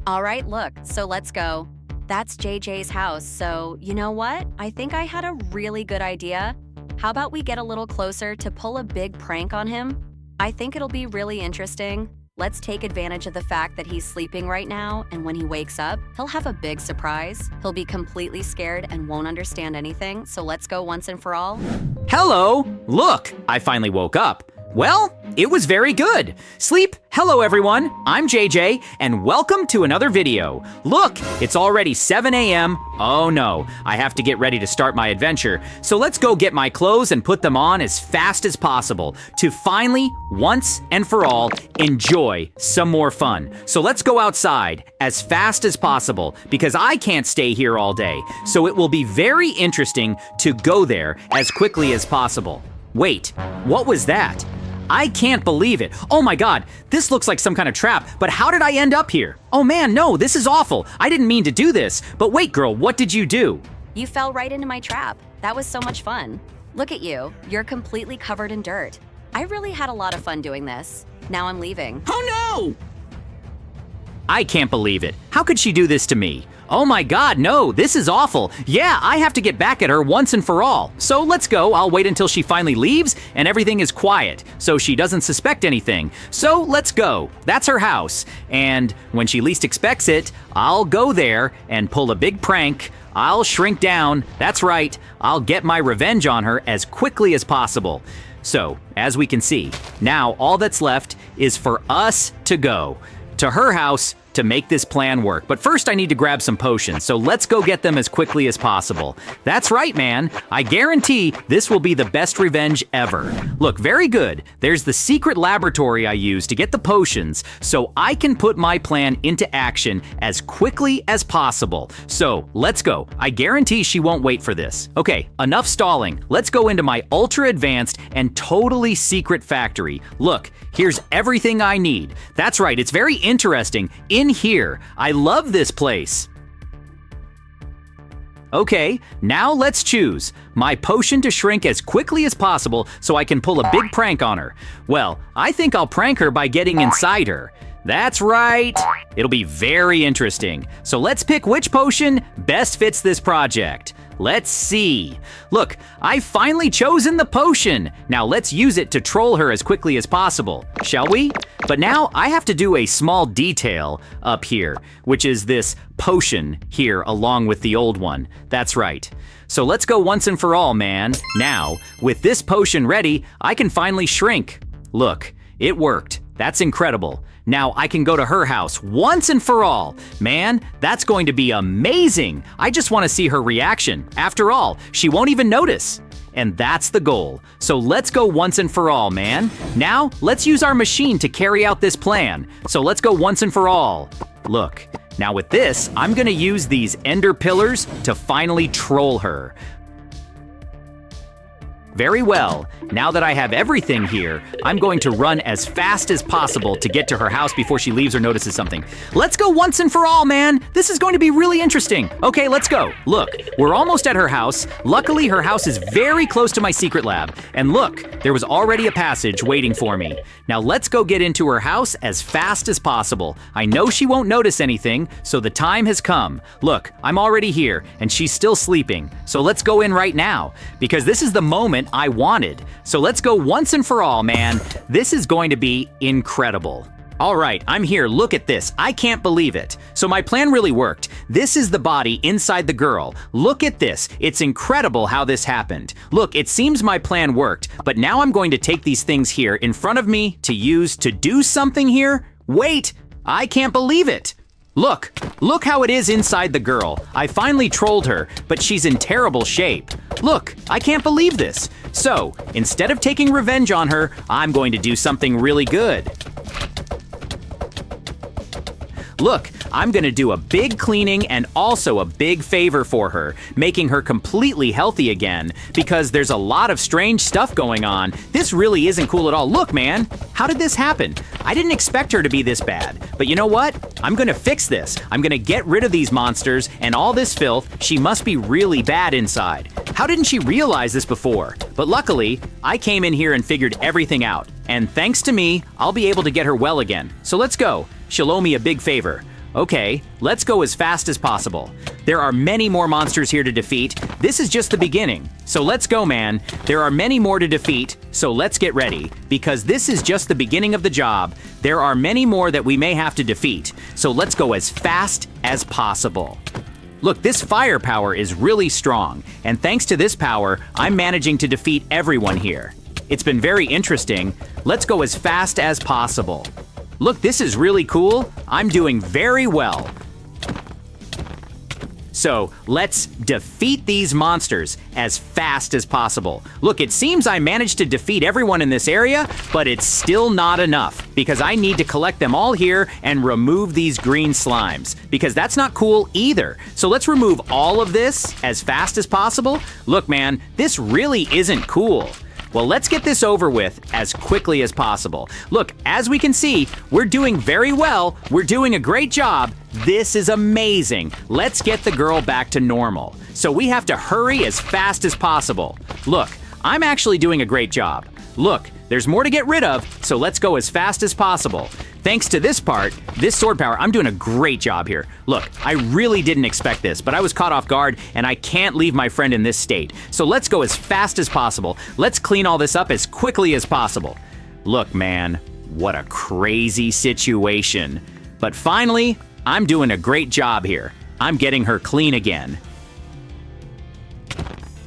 All right, look, so let's go. That's JJ's house, so you know what? I think I had a really good idea. How about we get a little closer to pull a big prank on him? I think it'll be really interesting. Let's take advantage of the fact that he's sleeping right now, and when he wakes up, he'll have a big surprise. He'll be completely scared and won't understand anything, so let's go once and for all. Hello! Look, I finally woke up. Well, it was very good. Sleep, hello everyone, I'm JJ, and welcome to another video. Look, it's already 7 a.m. Oh no, I have to get ready to start my adventure, so let's go get my clothes and put them on as fast as possible to finally, once and for all, enjoy some more fun. So let's go outside as fast as possible because I can't stay here all day, so it will be very interesting to go there as quickly as possible. Wait, what was that? I can't believe it. Oh my god, this looks like some kind of trap, but how did I end up here? Oh man, no, this is awful. I didn't mean to do this. But wait, girl, what did you do? You fell right into my trap. That was so much fun. Look at you. You're completely covered in dirt. I really had a lot of fun doing this. Now I'm leaving. Oh no! I can't believe it. How could she do this to me? Oh my god, no, this is awful. Yeah, I have to get back at her once and for all. So let's go. I'll wait until she finally leaves and everything is quiet, so she doesn't suspect anything. So let's go. That's her house. And when she least expects it, I'll go there and pull a big prank. I'll shrink down. That's right. I'll get my revenge on her as quickly as possible. So, as we can see, now all that's left is for us to go to her house to make this plan work. But first I need to grab some potions, so let's go get them as quickly as possible. That's right, man. I guarantee this will be the best revenge ever. Look, very good. There's the secret laboratory I use to get the potions, so I can put my plan into action as quickly as possible. So let's go. I guarantee she won't wait for this. Okay, enough stalling. Let's go into my ultra advanced and totally secret factory. Look, here's everything I need. That's right, it's very interesting. In here. I love this place. Okay, now let's choose my potion to shrink as quickly as possible so I can pull a big prank on her. Well, I think I'll prank her by getting inside her. That's right. It'll be very interesting. So let's pick which potion best fits this project. Let's see. Look, I've finally chosen the potion. Now let's use it to troll her as quickly as possible, shall we? But now I have to do a small detail up here, which is this potion here along with the old one. That's right. So let's go once and for all, man. Now, with this potion ready, I can finally shrink. Look, it worked. That's incredible. Now I can go to her house once and for all. Man, that's going to be amazing. I just want to see her reaction. After all, she won't even notice. And that's the goal. So let's go once and for all, man. Now, let's use our machine to carry out this plan. So let's go once and for all. Look, now with this, I'm gonna use these ender pillars to finally troll her. Very well. Now that I have everything here, I'm going to run as fast as possible to get to her house before she leaves or notices something. Let's go once and for all, man. This is going to be really interesting. Okay, let's go. Look, we're almost at her house. Luckily, her house is very close to my secret lab. And look, there was already a passage waiting for me. Now let's go get into her house as fast as possible. I know she won't notice anything, so the time has come. Look, I'm already here, and she's still sleeping. So let's go in right now, because this is the moment I wanted. So let's go once and for all, man. This is going to be incredible. All right, I'm here. Look at this. I can't believe it. So my plan really worked. This is the body inside the girl. Look at this. It's incredible how this happened. Look, it seems my plan worked, but now I'm going to take these things here in front of me to use to do something here. Wait, I can't believe it. Look how it is inside the girl. I finally trolled her, but she's in terrible shape. Look, I can't believe this. So, instead of taking revenge on her, I'm going to do something really good. Look, I'm gonna do a big cleaning and also a big favor for her, making her completely healthy again, because there's a lot of strange stuff going on. This really isn't cool at all. Look, man, how did this happen? I didn't expect her to be this bad, but you know what? I'm gonna fix this. I'm gonna get rid of these monsters and all this filth. She must be really bad inside. How didn't she realize this before? But luckily, I came in here and figured everything out. And thanks to me, I'll be able to get her well again. So let's go. She'll owe me a big favor. Okay, let's go as fast as possible. There are many more monsters here to defeat. This is just the beginning. So let's go, man. There are many more to defeat, so let's get ready. Because this is just the beginning of the job. There are many more that we may have to defeat. So let's go as fast as possible. Look, this firepower is really strong. And thanks to this power, I'm managing to defeat everyone here. It's been very interesting. Let's go as fast as possible. Look, this is really cool. I'm doing very well. So let's defeat these monsters as fast as possible. Look, it seems I managed to defeat everyone in this area, but it's still not enough because I need to collect them all here and remove these green slimes because that's not cool either. So let's remove all of this as fast as possible. Look, man, this really isn't cool. Well, let's get this over with as quickly as possible. Look, as we can see, we're doing very well. We're doing a great job. This is amazing. Let's get the girl back to normal. So we have to hurry as fast as possible. Look, I'm actually doing a great job. Look, there's more to get rid of, so let's go as fast as possible. Thanks to this part, this sword power, I'm doing a great job here. Look, I really didn't expect this, but I was caught off guard and I can't leave my friend in this state. So let's go as fast as possible. Let's clean all this up as quickly as possible. Look, man, what a crazy situation. But finally, I'm doing a great job here. I'm getting her clean again.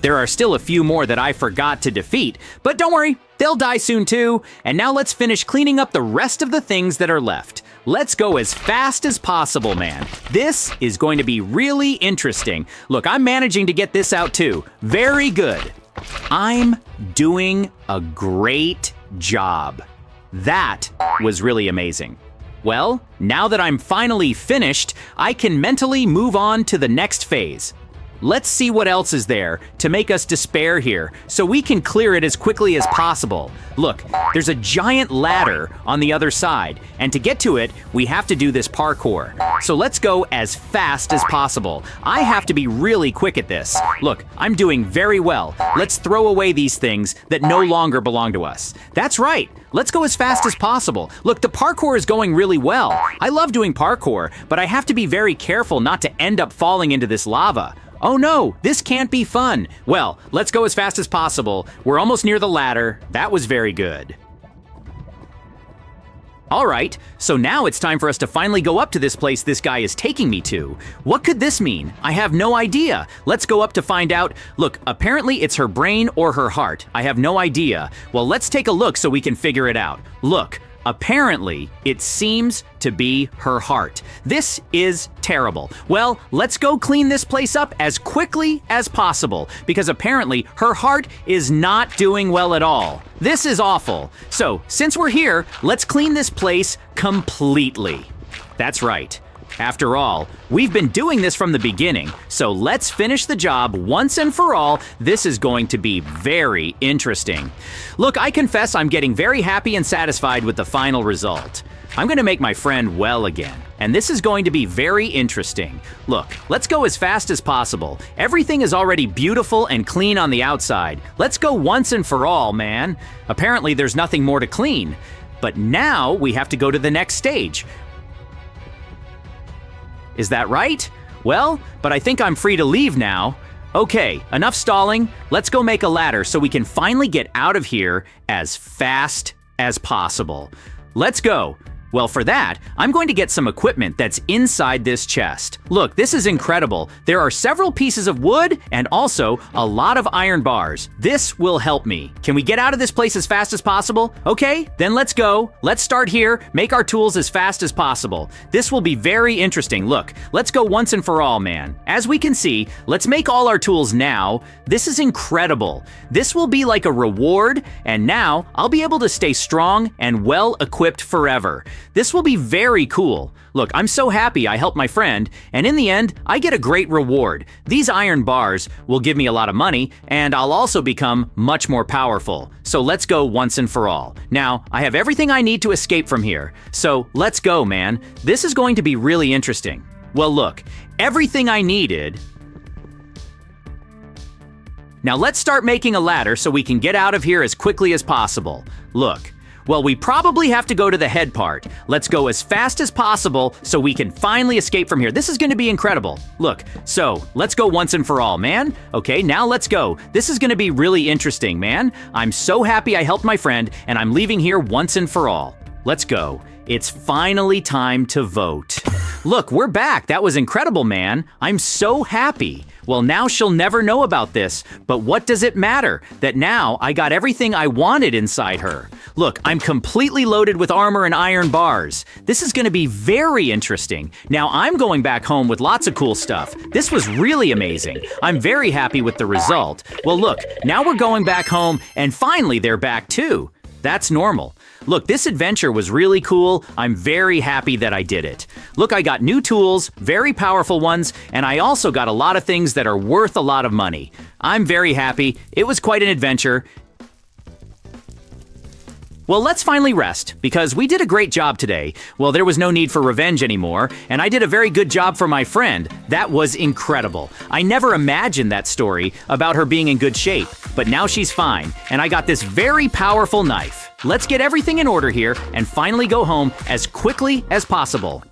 There are still a few more that I forgot to defeat, but don't worry, they'll die soon too. And now let's finish cleaning up the rest of the things that are left. Let's go as fast as possible, man. This is going to be really interesting. Look, I'm managing to get this out too. Very good. I'm doing a great job. That was really amazing. Well, now that I'm finally finished, I can mentally move on to the next phase. Let's see what else is there to make us despair here, so we can clear it as quickly as possible. Look, there's a giant ladder on the other side, and to get to it, we have to do this parkour. So let's go as fast as possible. I have to be really quick at this. Look, I'm doing very well. Let's throw away these things that no longer belong to us. That's right. Let's go as fast as possible. Look, the parkour is going really well. I love doing parkour, but I have to be very careful not to end up falling into this lava. Oh no, this can't be fun. Well, let's go as fast as possible. We're almost near the ladder. That was very good. All right, so now it's time for us to finally go up to this place this guy is taking me to. What could this mean? I have no idea. Let's go up to find out. Look, apparently it's her brain or her heart. I have no idea. Well, let's take a look so we can figure it out. Look. Apparently, it seems to be her heart. This is terrible. Well, let's go clean this place up as quickly as possible because apparently her heart is not doing well at all. This is awful. So, since we're here, let's clean this place completely. That's right. After all, we've been doing this from the beginning, so let's finish the job once and for all. This is going to be very interesting. Look, I confess I'm getting very happy and satisfied with the final result. I'm going to make my friend well again, and this is going to be very interesting. Look, let's go as fast as possible. Everything is already beautiful and clean on the outside. Let's go once and for all, man. Apparently, there's nothing more to clean. But now we have to go to the next stage. Is that right? Well, but I think I'm free to leave now. Okay, enough stalling. Let's go make a ladder so we can finally get out of here as fast as possible. Let's go. Well, for that, I'm going to get some equipment that's inside this chest. Look, this is incredible. There are several pieces of wood and also a lot of iron bars. This will help me. Can we get out of this place as fast as possible? Okay, then let's go. Let's start here, make our tools as fast as possible. This will be very interesting. Look, let's go once and for all, man. As we can see, let's make all our tools now. This is incredible. This will be like a reward, and now I'll be able to stay strong and well equipped forever. This will be very cool. Look, I'm so happy I helped my friend, and in the end, I get a great reward. These iron bars will give me a lot of money, and I'll also become much more powerful. So let's go once and for all. Now, I have everything I need to escape from here. So let's go, man. This is going to be really interesting. Well, look, everything I needed. Now let's start making a ladder so we can get out of here as quickly as possible. Look. Well, we probably have to go to the head part. Let's go as fast as possible so we can finally escape from here. This is going to be incredible. Look, so let's go once and for all, man. Okay, now let's go. This is going to be really interesting, man. I'm so happy I helped my friend, and I'm leaving here once and for all. Let's go. It's finally time to vote. Look, we're back. That was incredible, man. I'm so happy. Well, now she'll never know about this, but what does it matter? That now I got everything I wanted inside her. Look, I'm completely loaded with armor and iron bars. This is going to be very interesting. Now I'm going back home with lots of cool stuff. This was really amazing. I'm very happy with the result. Well, look, now we're going back home, and finally they're back too. That's normal. Look, this adventure was really cool. I'm very happy that I did it. Look, I got new tools, very powerful ones, and I also got a lot of things that are worth a lot of money. I'm very happy. It was quite an adventure. Well, let's finally rest, because we did a great job today. Well, there was no need for revenge anymore, and I did a very good job for my friend. That was incredible. I never imagined that story about her being in good shape, but now she's fine, and I got this very powerful knife. Let's get everything in order here and finally go home as quickly as possible.